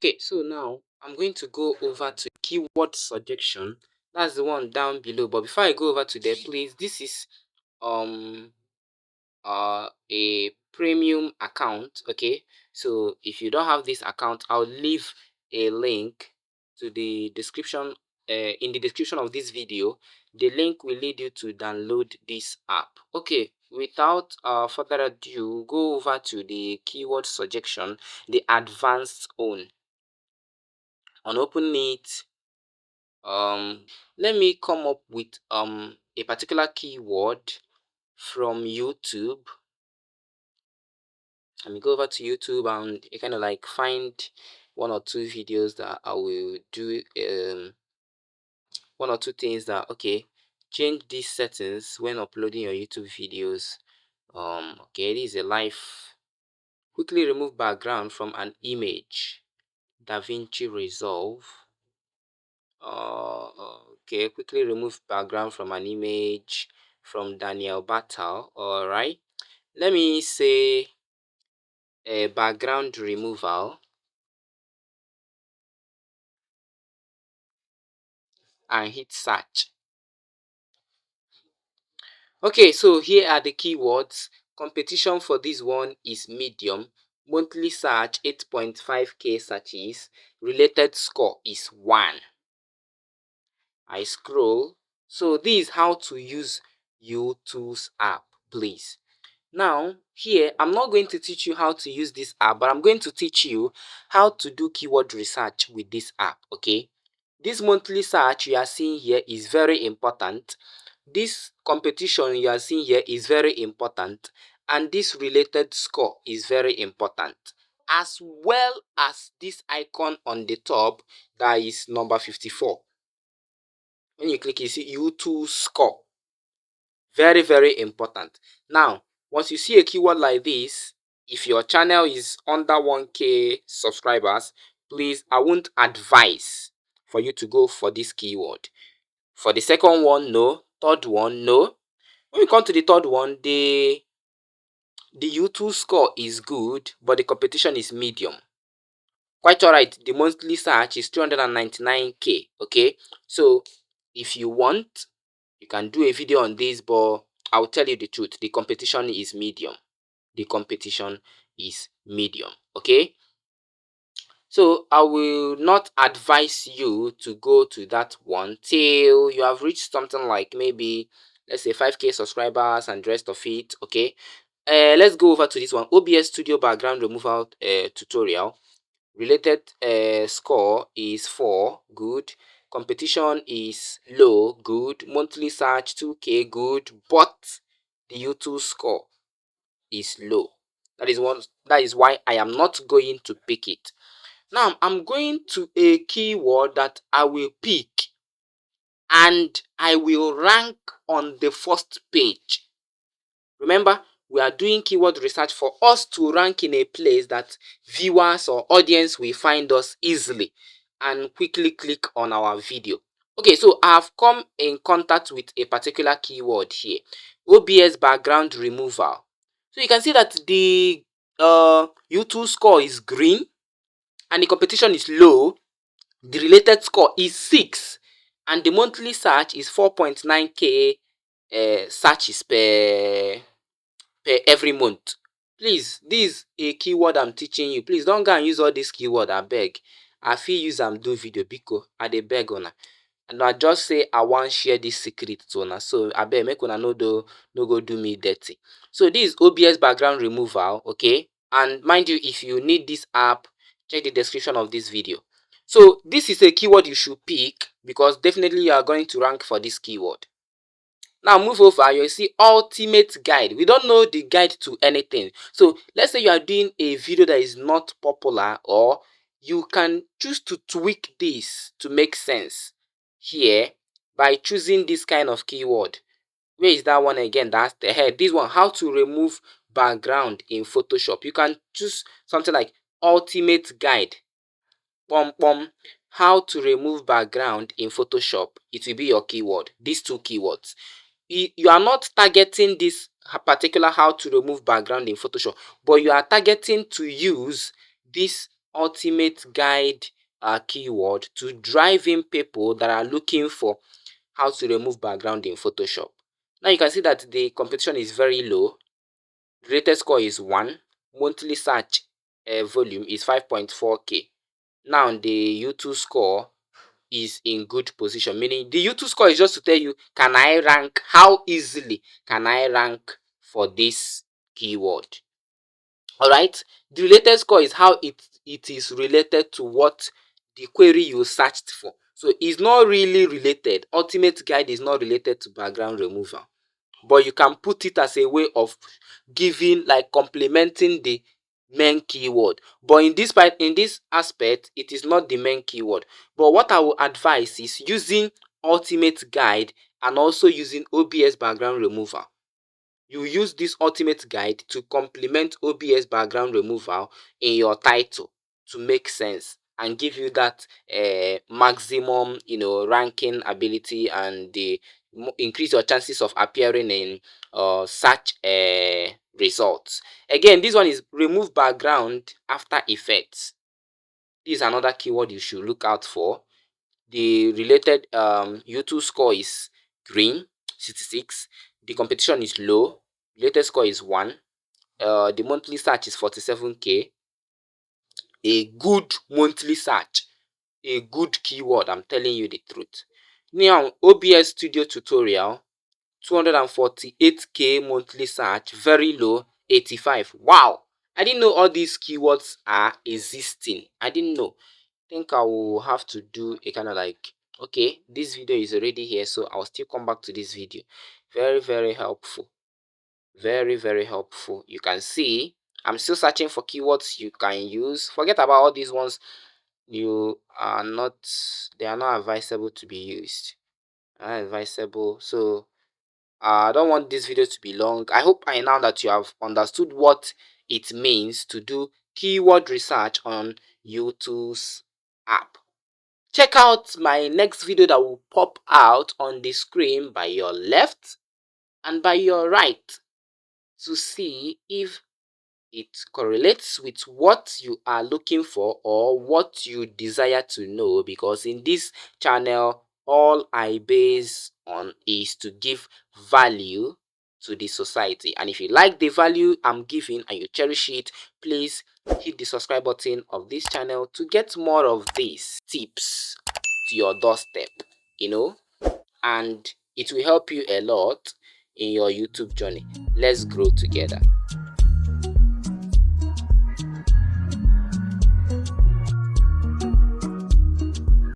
Okay, so now I'm going to go over to keyword suggestion. That's the one down below. But before I go over to there, please, this is um a premium account. Okay, so if you don't have this account, I'll leave a link to the description in the description of this video. The link will lead you to download this app. Okay, without further ado, go over to the keyword suggestion, the advanced one. On open it, let me come up with a particular keyword from YouTube. Let me go over to YouTube and kind of like find one or two videos that I will do, one or two things that, okay, change these settings when uploading your YouTube videos. Okay, this is a live. Quickly remove background from an image. DaVinci Resolve. Okay, quickly remove background from an image from Daniel Battle. All right, let me say a background removal and hit search. Okay, so here are the keywords. Competition for this one is medium. Monthly search 8.5k searches. Related score is 1. I scroll. So this is how to use Youtools app, please. Now, here, I'm not going to teach you how to use this app, but I'm going to teach you how to do keyword research with this app, okay? This monthly search you are seeing here is very important. This competition you are seeing here is very important. And this related score is very important. As well as this icon on the top, that is number 54. When you click, you see YouTube score. Very, very important. Now, once you see a keyword like this, if your channel is under 1k subscribers, please, I won't advise for you to go for this keyword. For the second one, no. Third one, no. When we come to the third one, the YouTube score is good, but the competition is medium. Quite alright, the monthly search is 299k, okay? So, if you want, you can do a video on this, but I'll tell you the truth. The competition is medium. The competition is medium. Okay. So I will not advise you to go to that one till you have reached something like maybe, let's say 5k subscribers and the rest of it. Okay. Let's go over to this one. OBS Studio background removal tutorial. Related score is 4, good. Competition is low, good. Monthly search 2k, good. But the YouTube score is low. That is why I am not going to pick it. Now I'm going to a keyword that I will pick and I will rank on the first page. Remember, we are doing keyword research for us to rank in a place that viewers or audience will find us easily and quickly click on our video. Okay, so I've come in contact with a particular keyword here, OBS background removal. So you can see that the YouTube score is green and the competition is low. The related score is 6 and the monthly search is 4.9k searches per every month. Please, this is a keyword I'm teaching you. Please don't go and use all this keyword. I beg. I feel use am do video because I dey beg una. And I just say I want share this secret to una. So I beg make una no go do me dirty. So this is OBS background removal, okay? And mind you, if you need this app, check the description of this video. So this is a keyword you should pick because definitely you are going to rank for this keyword. Now move over, you see ultimate guide. We don't know the guide to anything. So let's say you are doing a video that is not popular, or you can choose to tweak this to make sense here by choosing this kind of keyword. Where is that one again? That's the head. This one, how to remove background in Photoshop. You can choose something like ultimate guide. How to remove background in Photoshop. It will be your keyword. These two keywords. You are not targeting this particular how to remove background in Photoshop, but you are targeting to use this ultimate guide keyword to drive in people that are looking for how to remove background in Photoshop. Now you can see that the competition is very low. The rated score is 1. Monthly search volume is 5.4k. Now the YouTube score is in good position, meaning the YouTube score is just to tell you, can I rank, how easily can I rank for this keyword. All right, the related score is how it is related to what the query you searched for. So it's not really related. Ultimate guide is not related to background removal, but you can put it as a way of giving, like, complementing the main keyword. But in this aspect, it is not the main keyword. But what I will advise is using ultimate guide and also using OBS background removal. You use this ultimate guide to complement OBS background removal in your title to make sense and give you that maximum, ranking ability, and increase your chances of appearing in search results. Again, this one is remove background after effects. This is another keyword you should look out for. The related YouTube score is green, 66. The competition is low. Latest score is 1. The monthly search is 47k. A good monthly search, a good keyword, I'm telling you the truth. Now, OBS Studio Tutorial, 248k monthly search, very low, 85. Wow, I didn't know all these keywords are existing. I didn't know. I think I will have to do a kind of like, okay, this video is already here, so I'll still come back to this video. Very, very helpful. Very, very helpful. You can see I'm still searching for keywords you can use. Forget about all these ones. They are not advisable to be used. Not advisable. So I don't want this video to be long. I hope by now that you have understood what it means to do keyword research on Youtools app. Check out my next video that will pop out on the screen by your left and by your right to see if it correlates with what you are looking for or what you desire to know, because in this channel all I base on is to give value to the society. And if you like the value I'm giving and you cherish it, please hit the subscribe button of this channel to get more of these tips to your doorstep, and it will help you a lot in your YouTube journey. Let's grow together.